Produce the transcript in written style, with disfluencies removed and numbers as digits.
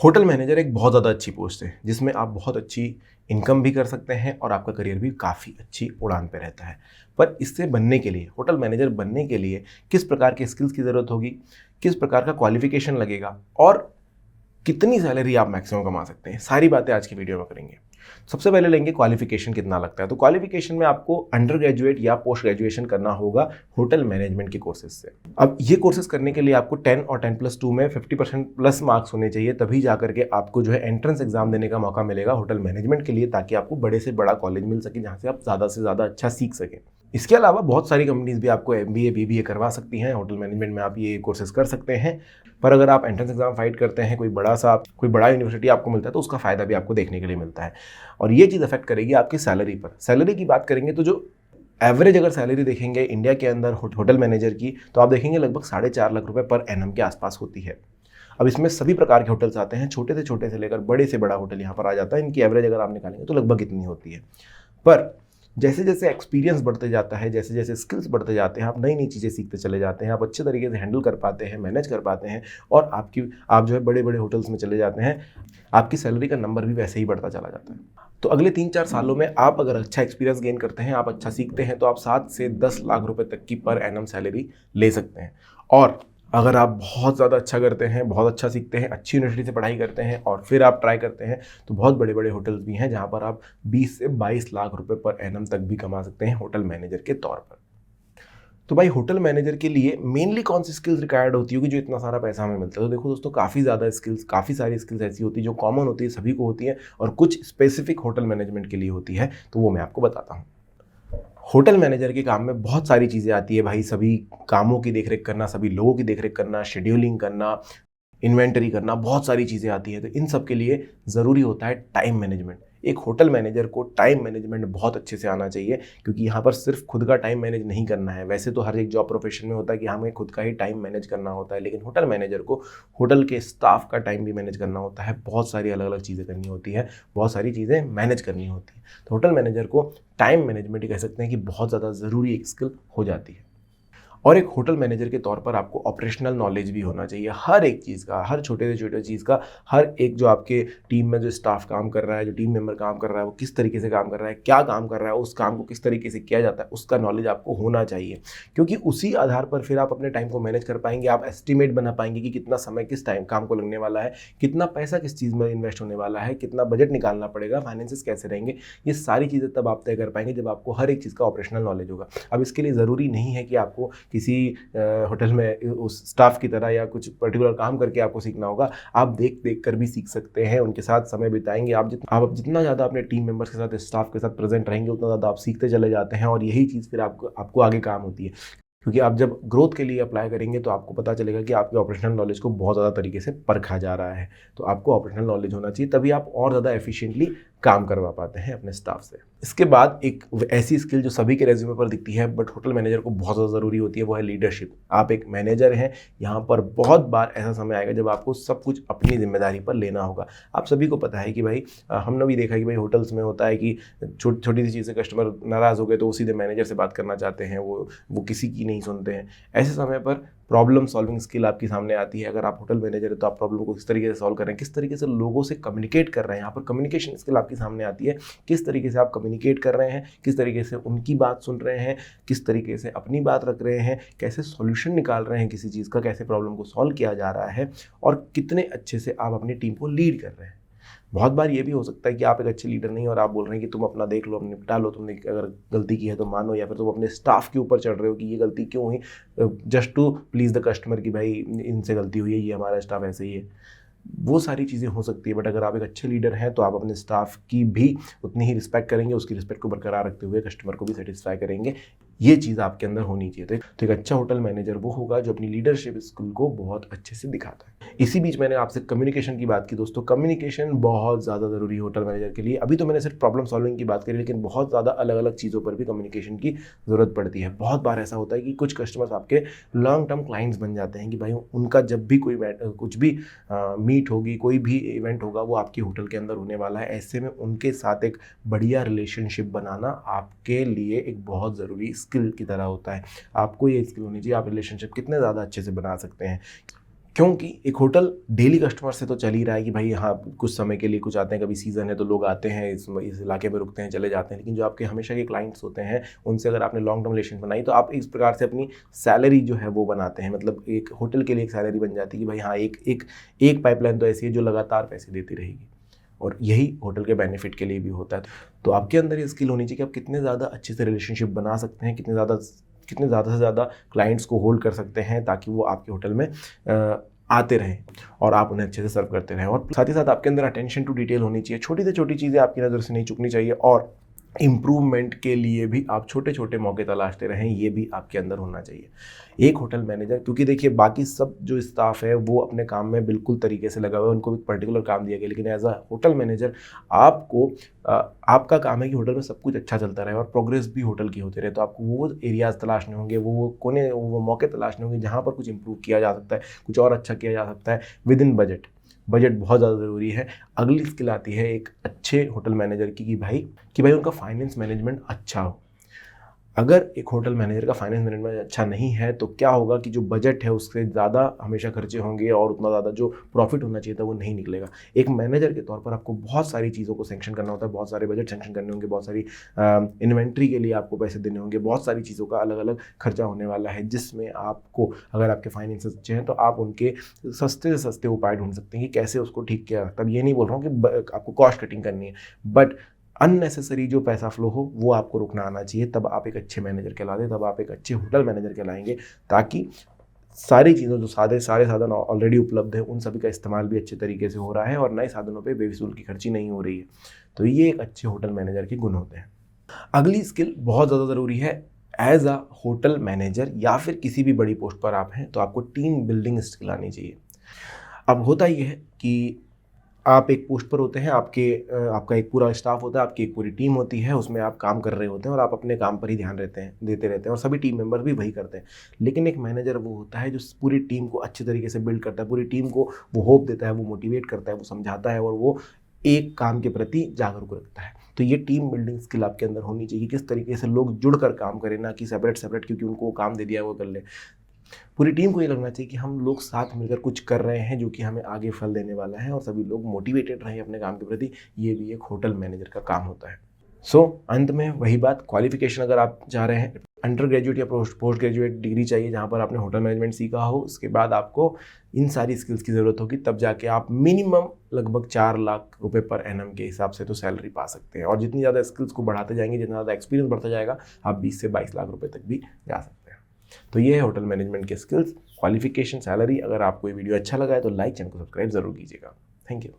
Hotel manager एक बहुत ज़्यादा अच्छी पोस्ट है जिसमें आप बहुत अच्छी इनकम भी कर सकते हैं और आपका करियर भी काफ़ी अच्छी उड़ान पे रहता है। पर इससे बनने के लिए, होटल मैनेजर बनने के लिए किस प्रकार के स्किल्स की ज़रूरत होगी, किस प्रकार का क्वालिफिकेशन लगेगा और कितनी सैलरी आप मैक्सिमम कमा सकते हैं, सारी बातें आज की वीडियो में करेंगे। सबसे पहले लेंगे क्वालिफिकेशन कितना लगता है। तो क्वालिफिकेशन में आपको अंडर ग्रेजुएट या पोस्ट ग्रेजुएशन करना होगा होटल मैनेजमेंट के कोर्सेज से। अब ये कोर्सेज करने के लिए आपको 10 और 10+2 में 50% प्लस मार्क्स होने चाहिए, तभी जा करके आपको जो है एंट्रेंस एग्जाम देने का मौका मिलेगा होटल मैनेजमेंट के लिए, ताकि आपको बड़े से बड़ा कॉलेज मिल सके जहाँ से आप ज़्यादा से ज़्यादा अच्छा सीख सकें। इसके अलावा बहुत सारी कंपनीज भी आपको MBA BBA करवा सकती हैं। होटल मैनेजमेंट में आप ये कोर्सेज कर सकते हैं। पर अगर आप एंट्रेंस एग्जाम फाइट करते हैं, कोई बड़ा यूनिवर्सिटी आपको मिलता है, तो उसका फ़ायदा भी आपको देखने के लिए मिलता है और ये चीज़ अफेक्ट करेगी आपकी सैलरी पर। सैलरी की बात करेंगे तो जो एवरेज अगर सैलरी देखेंगे इंडिया के अंदर होटल मैनेजर की, तो आप देखेंगे लगभग 4.5 लाख रुपए पर एनम के आसपास होती है। अब इसमें सभी प्रकार के होटल्स आते हैं, छोटे से लेकर बड़े से बड़ा होटल यहाँ पर आ जाता है। इनकी एवरेज अगर आप निकालेंगे तो लगभग इतनी होती है। पर जैसे जैसे एक्सपीरियंस बढ़ते जाता है, जैसे जैसे स्किल्स बढ़ते जाते हैं, आप नई नई चीज़ें सीखते चले जाते हैं, आप अच्छे तरीके से हैंडल कर पाते हैं, मैनेज कर पाते हैं और आप जो है बड़े बड़े होटल्स में चले जाते हैं, आपकी सैलरी का नंबर भी वैसे ही बढ़ता चला जाता है। तो अगले 3-4 सालों में आप अगर अच्छा एक्सपीरियंस गेन करते हैं, आप अच्छा सीखते हैं, तो आप 7 से 10 लाख रुपए तक की पर एनम सैलरी ले सकते हैं। और अगर आप बहुत ज़्यादा अच्छा करते हैं, बहुत अच्छा सीखते हैं, अच्छी यूनिवर्सिटी से पढ़ाई करते हैं और फिर आप ट्राई करते हैं, तो बहुत बड़े बड़े होटल्स भी हैं जहाँ पर आप 20 से 22 लाख रुपए पर एनम तक भी कमा सकते हैं होटल मैनेजर के तौर पर। तो भाई होटल मैनेजर के लिए मेनली कौन सी स्किल्स रिक्वायर्ड होती होगी जो इतना सारा पैसा हमें मिलता है? तो देखो दोस्तों, काफ़ी सारी स्किल्स ऐसी होती है जो कॉमन होती है, सभी को होती है, और कुछ स्पेसिफिक होटल मैनेजमेंट के लिए होती है, तो वो मैं आपको बताता हूँ। होटल मैनेजर के काम में बहुत सारी चीज़ें आती है भाई। सभी कामों की देखरेख करना, सभी लोगों की देखरेख करना, शेड्यूलिंग करना, इन्वेंटरी करना, बहुत सारी चीज़ें आती हैं। तो इन सब के लिए ज़रूरी होता है टाइम मैनेजमेंट। एक होटल मैनेजर को टाइम मैनेजमेंट बहुत अच्छे से आना चाहिए, क्योंकि यहाँ पर सिर्फ खुद का टाइम मैनेज नहीं करना है। वैसे तो हर एक जॉब प्रोफेशन में होता है कि हमें खुद का ही टाइम मैनेज करना होता है, लेकिन होटल मैनेजर को होटल के स्टाफ का टाइम भी मैनेज करना होता है। बहुत सारी अलग अलग चीज़ें करनी होती है, बहुत सारी चीज़ें मैनेज करनी होती है। तो होटल मैनेजर को टाइम मैनेजमेंट ही कह सकते हैं कि बहुत ज़्यादा ज़रूरी एक स्किल हो जाती है। और एक होटल मैनेजर के तौर पर आपको ऑपरेशनल नॉलेज भी होना चाहिए, हर एक चीज़ का, हर छोटे से छोटे चीज़ का, हर एक जो आपके टीम में जो स्टाफ काम कर रहा है, जो टीम मेंबर काम कर रहा है, वो किस तरीके से काम कर रहा है, क्या काम कर रहा है, उस काम को किस तरीके से किया जाता है, उसका नॉलेज आपको होना चाहिए। क्योंकि उसी आधार पर फिर आप अपने टाइम को मैनेज कर पाएंगे। आप एस्टिमेट बना पाएंगे कि कितना समय किस टाइम काम को लगने वाला है, कितना पैसा किस चीज़ में इन्वेस्ट होने वाला है, कितना बजट निकालना पड़ेगा, फाइनेंसेस कैसे रहेंगे। ये सारी चीज़ें तब आप तय कर पाएंगे जब आपको हर एक चीज़ का ऑपरेशनल नॉलेज होगा। अब इसके लिए ज़रूरी नहीं है कि आपको किसी होटल में उस स्टाफ की तरह या कुछ पर्टिकुलर काम करके आपको सीखना होगा। आप देख कर भी सीख सकते हैं, उनके साथ समय बिताएंगे। आप जितना ज़्यादा अपने टीम मेंबर्स के साथ, स्टाफ के साथ प्रेजेंट रहेंगे, उतना ज़्यादा आप सीखते चले जाते हैं और यही चीज़ फिर आपको आगे काम होती है। क्योंकि आप जब ग्रोथ के लिए अप्लाई करेंगे तो आपको पता चलेगा कि आपके ऑपरेशनल नॉलेज को बहुत ज़्यादा तरीके से परखा जा रहा है। तो आपको ऑपरेशनल नॉलेज होना चाहिए, तभी आप और ज़्यादा एफिशिएंटली काम करवा पाते हैं अपने स्टाफ से। इसके बाद एक ऐसी स्किल जो सभी के रेज्यूमे पर दिखती है बट होटल मैनेजर को बहुत ज़्यादा ज़रूरी होती है, वो है लीडरशिप। आप एक मैनेजर हैं, यहाँ पर बहुत बार ऐसा समय आएगा जब आपको सब कुछ अपनी जिम्मेदारी पर लेना होगा। आप सभी को पता है कि भाई, हमने भी देखा कि भाई होटल्स में होता है कि छोटी सी चीज़ से कस्टमर नाराज़ हो गए तो वो सीधे मैनेजर से बात करना चाहते हैं, वो किसी की नहीं सुनते हैं। ऐसे समय पर प्रॉब्लम सॉल्विंग स्किल आपकी सामने आती है। अगर आप होटल मैनेजर है तो आप प्रॉब्लम को किस तरीके से सॉल्व कर रहे हैं, किस तरीके से लोगों से कम्युनिकेट कर रहे हैं, यहाँ पर कम्युनिकेशन स्किल आपकी सामने आती है। किस तरीके से आप कम्युनिकेट कर रहे हैं, किस तरीके से उनकी बात सुन रहे हैं, किस तरीके से अपनी बात रख रहे हैं, कैसे सॉल्यूशन निकाल रहे हैं किसी चीज़ का, कैसे प्रॉब्लम को सॉल्व किया जा रहा है, और कितने अच्छे से आप अपनी टीम को लीड कर रहे हैं। बहुत बार ये भी हो सकता है कि आप एक अच्छे लीडर नहीं हो और आप बोल रहे हैं कि तुम अपना देख लो, अपने निपटा लो, तुमने अगर गलती की है तो मानो, या फिर तुम अपने स्टाफ के ऊपर चढ़ रहे हो कि ये गलती क्यों हुई, just to please the customer, कि भाई इनसे गलती हुई है, ये हमारा स्टाफ ऐसे ही है। वो सारी चीज़ें हो सकती है, बट अगर आप एक अच्छे लीडर हैं तो आप अपने स्टाफ की भी उतनी ही रिस्पेक्ट करेंगे, उसकी रिस्पेक्ट को बरकरार रखते हुए कस्टमर को भी सेटिस्फाई करेंगे। ये चीज़ आपके अंदर होनी चाहिए। तो एक अच्छा होटल मैनेजर वो होगा जो अपनी लीडरशिप स्किल को बहुत अच्छे से दिखाता है। इसी बीच मैंने आपसे कम्युनिकेशन की बात की दोस्तों। कम्युनिकेशन बहुत ज़्यादा ज़रूरी है होटल मैनेजर के लिए। अभी तो मैंने सिर्फ प्रॉब्लम सॉल्विंग की बात करी, लेकिन बहुत ज़्यादा अलग अलग चीज़ों पर भी कम्युनिकेशन की ज़रूरत पड़ती है। बहुत बार ऐसा होता है कि कुछ कस्टमर्स आपके लॉन्ग टर्म क्लाइंट्स बन जाते हैं कि भाई उनका जब भी कुछ भी मीट होगी, कोई भी इवेंट होगा, वो आपके होटल के अंदर होने वाला है। ऐसे में उनके साथ एक बढ़िया रिलेशनशिप बनाना आपके लिए एक बहुत ज़रूरी स्किल की तरह होता है। आपको ये स्किल होनी चाहिए, आप रिलेशनशिप कितने ज़्यादा अच्छे से बना सकते हैं। क्योंकि एक होटल डेली कस्टमर से तो चल ही रहा है कि भाई हाँ कुछ समय के लिए कुछ आते हैं, कभी सीज़न है तो लोग आते हैं इस इलाके में रुकते हैं चले जाते हैं, लेकिन जो आपके हमेशा के क्लाइंट्स होते हैं उनसे अगर आपने लॉन्ग टर्म रिलेशन बनाई तो आप इस प्रकार से अपनी सैलरी जो है वो बनाते हैं। मतलब एक होटल के लिए एक सैलरी बन जाती है कि भाई हाँ एक पाइपलाइन तो ऐसी है जो लगातार पैसे देती रहेगी, और यही होटल के बेनिफिट के लिए भी होता है। तो आपके अंदर ये स्किल होनी चाहिए कि आप कितने ज़्यादा अच्छे से रिलेशनशिप बना सकते हैं, कितने ज़्यादा से ज़्यादा क्लाइंट्स को होल्ड कर सकते हैं ताकि वो आपके होटल में आते रहें और आप उन्हें अच्छे से सर्व करते रहें। और साथ ही साथ आपके अंदर अटेंशन टू डिटेल होनी चाहिए, छोटी से छोटी चीज़ें आपकी नज़र से नहीं चुकनी चाहिए, और इम्प्रूवमेंट के लिए भी आप छोटे छोटे मौके तलाशते रहें, ये भी आपके अंदर होना चाहिए एक होटल मैनेजर। क्योंकि देखिए बाकी सब जो स्टाफ है वो अपने काम में बिल्कुल तरीके से लगा हुआ है, उनको भी पर्टिकुलर काम दिया गया, लेकिन एज अ होटल मैनेजर आपको आपका काम है कि होटल में सब कुछ अच्छा चलता रहे और प्रोग्रेस भी होटल की होती रहे। तो आपको वो एरियाज़ तलाशने होंगे, वो कोने, वो मौके तलाशने होंगे जहाँ पर कुछ इंप्रूव किया जा सकता है, कुछ और अच्छा किया जा सकता है विद इन बजट। बजट बहुत ज़्यादा ज़रूरी है। अगली स्किल आती है एक अच्छे होटल मैनेजर की कि भाई उनका फाइनेंस मैनेजमेंट अच्छा हो। अगर एक होटल मैनेजर का फाइनेंस मैनेजमेंट अच्छा नहीं है तो क्या होगा कि जो बजट है उससे ज़्यादा हमेशा खर्चे होंगे और उतना ज़्यादा जो प्रॉफिट होना चाहिए था वो नहीं निकलेगा। एक मैनेजर के तौर पर आपको बहुत सारी चीज़ों को सैंक्शन करना होता है, बहुत सारे बजट सैंक्शन करने होंगे, बहुत सारी इन्वेंट्री के लिए आपको पैसे देने होंगे, बहुत सारी चीज़ों का अलग अलग खर्चा होने वाला है, जिसमें आपको अगर आपके फाइनेंसेस अच्छे हैं तो आप उनके सस्ते से सस्ते उपाय ढूंढ सकते हैं कि कैसे उसको ठीक किया। तब ये नहीं बोल रहा हूँ कि आपको कॉस्ट कटिंग करनी है, बट अननेसेसरी जो पैसा फ्लो हो वो आपको रुकना आना चाहिए। तब आप एक अच्छे मैनेजर कहलाते, तब आप एक अच्छे होटल मैनेजर कहलाएंगे, ताकि सारी चीज़ों जो सारे साधन ऑलरेडी उपलब्ध है उन सभी का इस्तेमाल भी अच्छे तरीके से हो रहा है और नए साधनों पे बेफिजूल की खर्ची नहीं हो रही है। तो ये एक अच्छे होटल मैनेजर के गुण होते हैं। अगली स्किल बहुत ज़्यादा ज़रूरी है एज अ होटल मैनेजर या फिर किसी भी बड़ी पोस्ट पर आप हैं तो आपको टीम बिल्डिंग स्किल आनी चाहिए। अब होता ये है कि आप एक पोस्ट पर होते हैं, आपका एक पूरा स्टाफ होता है, आपकी एक पूरी टीम होती है, उसमें आप काम कर रहे होते हैं और आप अपने काम पर ही ध्यान देते रहते हैं और सभी टीम मेंबर भी वही करते हैं। लेकिन एक मैनेजर वो होता है जो पूरी टीम को अच्छे तरीके से बिल्ड करता है, पूरी टीम को वो होप देता है, वो मोटिवेट करता है, वो समझाता है और वो एक काम के प्रति जागरूक रखता है। तो ये टीम बिल्डिंग स्किल आपके अंदर होनी चाहिए, किस तरीके से लोग जुड़कर काम करें, ना कि सेपरेट क्योंकि उनको काम दे दिया वो कर ले। पूरी टीम को ये लगना चाहिए कि हम लोग साथ मिलकर कुछ कर रहे हैं जो कि हमें आगे फल देने वाला है और सभी लोग मोटिवेटेड रहें अपने काम के प्रति। ये भी एक होटल मैनेजर का काम होता है। अंत में वही बात, क्वालिफिकेशन अगर आप चाह रहे हैं, अंडर ग्रेजुएट या पोस्ट ग्रेजुएट डिग्री चाहिए जहाँ पर आपने होटल मैनेजमेंट सीखा हो। उसके बाद आपको इन सारी स्किल्स की ज़रूरत होगी, तब जाके आप मिनिमम लगभग 4 लाख रुपए पर एनम के हिसाब से तो सैलरी पा सकते हैं। और जितनी ज़्यादा स्किल्स को बढ़ाते जाएंगे, जितना ज़्यादा एक्सपीरियंस बढ़ता जाएगा, आप 20 से 22 लाख रुपए तक भी जा सकते हैं। तो ये है होटल मैनेजमेंट के स्किल्स, क्वालिफिकेशन, सैलरी। अगर आपको ये वीडियो अच्छा लगा है तो लाइक, चैनल को सब्सक्राइब जरूर कीजिएगा। Thank you.